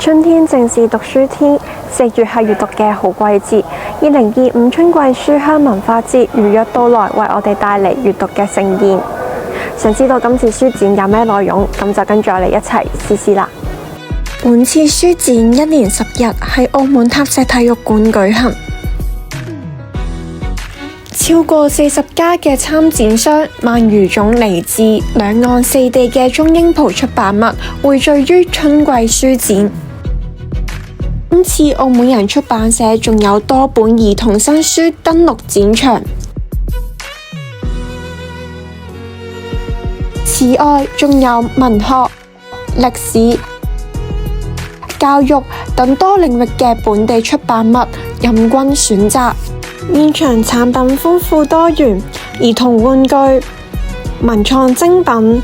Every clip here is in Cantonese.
春天正是讀書天，4月係閱讀嘅好季節。2025春季書香文化節如約到來，為我哋帶嚟閱讀嘅盛宴。想知道今次書展有咩內容？咁就跟住我哋一齊試試啦。本次書展1連10日喺澳門塔石體育館舉行，超過40家嘅參展商，萬餘種嚟自兩岸四地嘅中英葡出版物匯聚於春季書展。今次澳門人出版社仲有多本兒童新書登陸展場。此外，仲有文學、歷史、教育等多領域嘅本地出版物任君選擇。現場產品豐富多元，兒童玩具、文創精品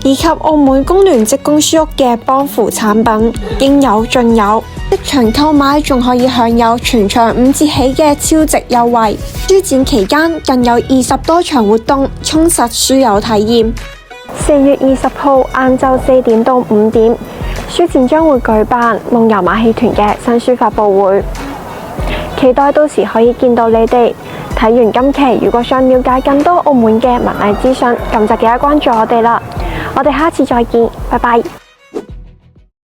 以及澳門工聯職工書屋嘅幫扶產品應有盡有。即場購買仲可以享有全場5折起嘅超值優惠。書展期間更有20多場活動，充實書友體驗。4月20號晏晝4點到5點，書展將會舉辦夢遊馬戲團嘅新書發佈會，期待到時可以見到你哋。睇完今期，如果想了解更多澳門嘅文藝資訊，咁就記得關注我哋啦。我哋下次再見，拜拜。